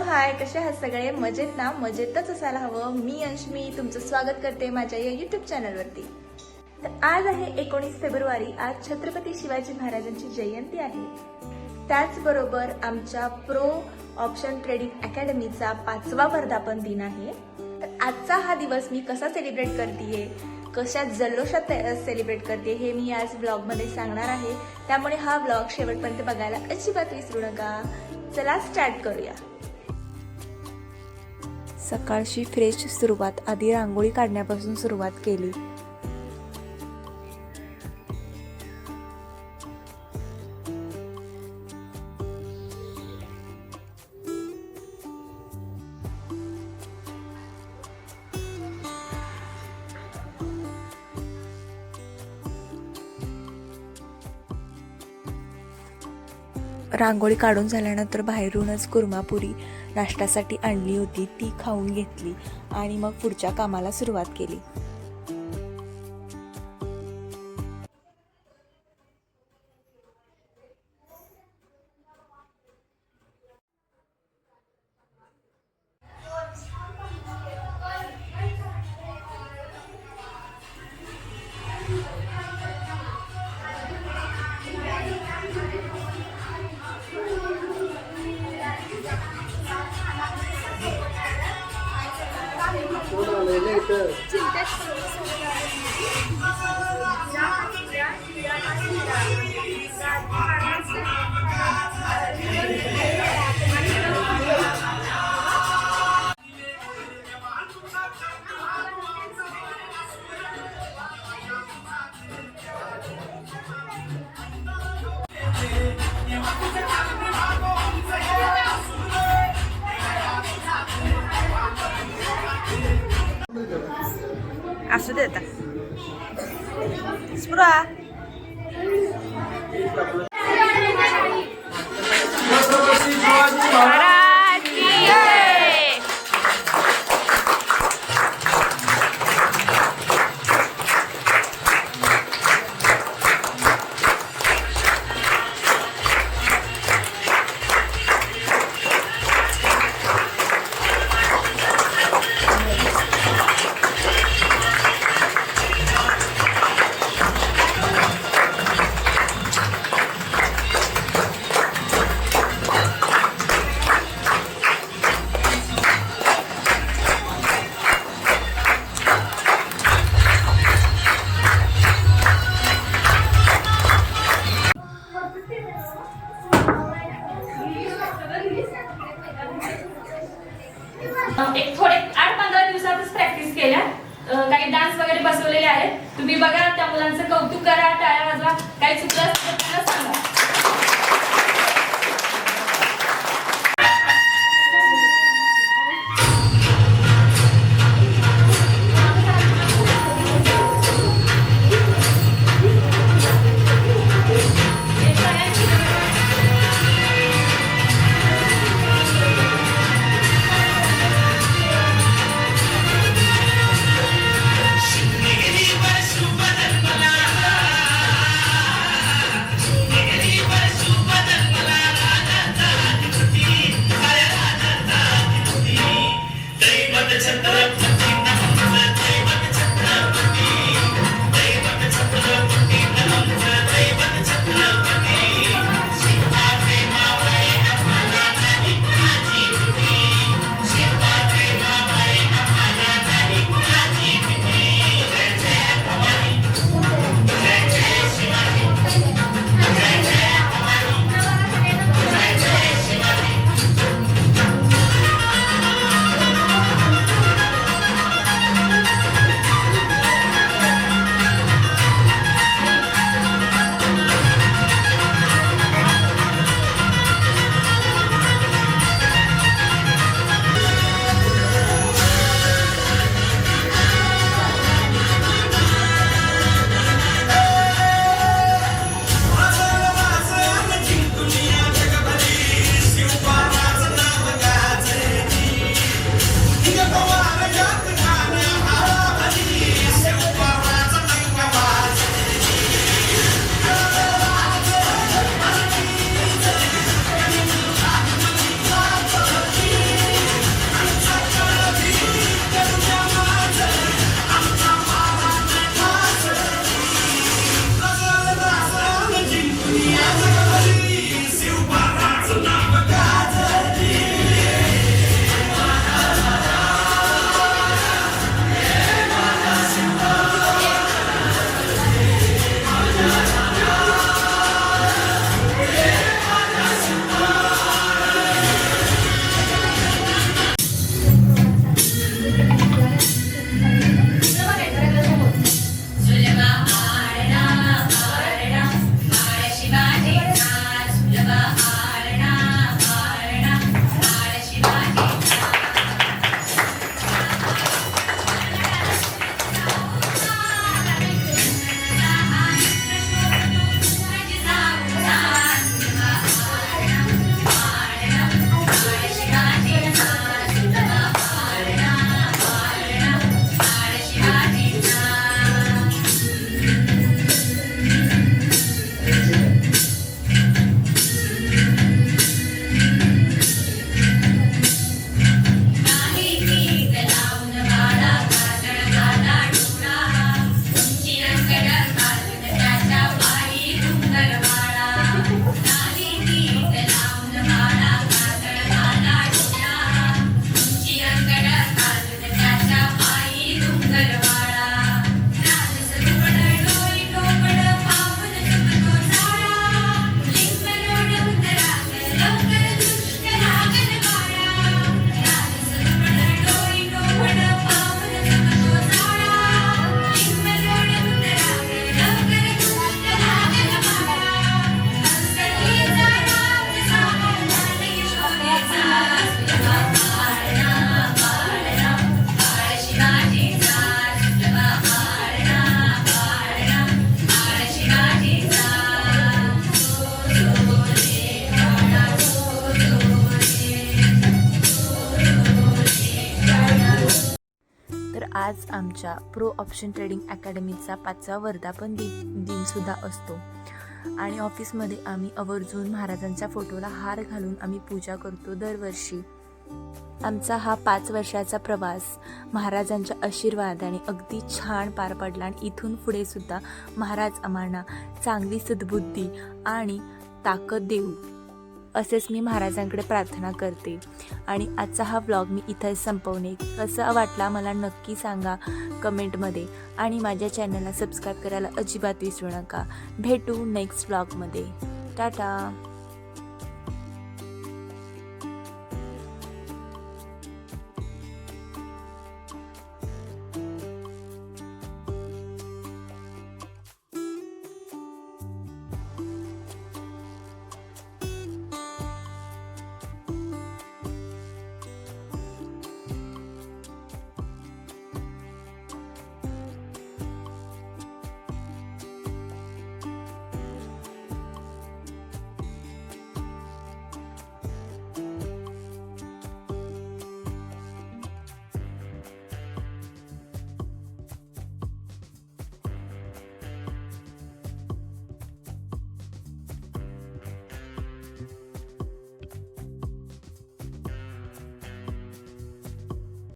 हाय, कसे आहात सगळे? मजेत ना? मजेतच असायला हवं. मी अंशमी तुमचं स्वागत करते माझ्या या यूट्यूब चॅनलवरती. तर आज आहे 19 फेब्रुवारी. आज छत्रपती शिवाजी महाराजांची जयंती आहे. त्याचबरोबर आमच्या प्रो ऑप्शन ट्रेडिंग अकॅडमीचा 5वा वर्धापन दिन आहे. तर आजचा हा दिवस मी कसा सेलिब्रेट करतेय, कशा जल्लोषात सेलिब्रेट करते हे मी आज ब्लॉगमध्ये सांगणार आहे. त्यामुळे हा ब्लॉग शेवटपर्यंत बघायला अजिबात विसरू नका. चला स्टार्ट करूया. सकाळची फ्रेश सुरुवात आधी रांगोळी काढण्यापासून सुरुवात केली. रांगोळी काढून झाल्यानंतर बाहेरूनच कुर्मापुरी नाश्त्यासाठी आणली होती, ती खाऊन घेतली आणि मग पुढच्या कामाला सुरुवात केली. असू दे आता स्पृहा. एक थोडे 8-15 दिवसातच प्रॅक्टिस केल्या. काही डान्स वगैरे बसवलेले आहेत. तुम्ही बघा, त्या मुलांचं कौतुक करा, टाळ्या वाजवा. काही चुकलं असेल तर त्यांना सांगा. आज आमच्या प्रो ऑप्शन ट्रेडिंग अकॅडमीचा 5वा वर्धापन दिनसुद्धा असतो आणि ऑफिसमध्ये आम्ही आवर्जून महाराजांच्या फोटोला हार घालून आम्ही पूजा करतो दरवर्षी. आमचा हा 5 वर्षाचा प्रवास महाराजांच्या आशीर्वादाने अगदी छान पार पडला आणि इथून पुढे सुद्धा महाराज आम्हाला चांगली सद्बुद्धी आणि ताकद देऊ असेच मी महाराजांकडे प्रार्थना करते. आणि आजचा हा व्लॉग मी इथं संपवणे. कसा वाटला मला नक्की सांगा कमेंटमध्ये आणि माझ्या चॅनलला सबस्क्राईब करायला अजिबात विसरू नका. भेटू नेक्स्ट व्लॉगमध्ये. टाटा.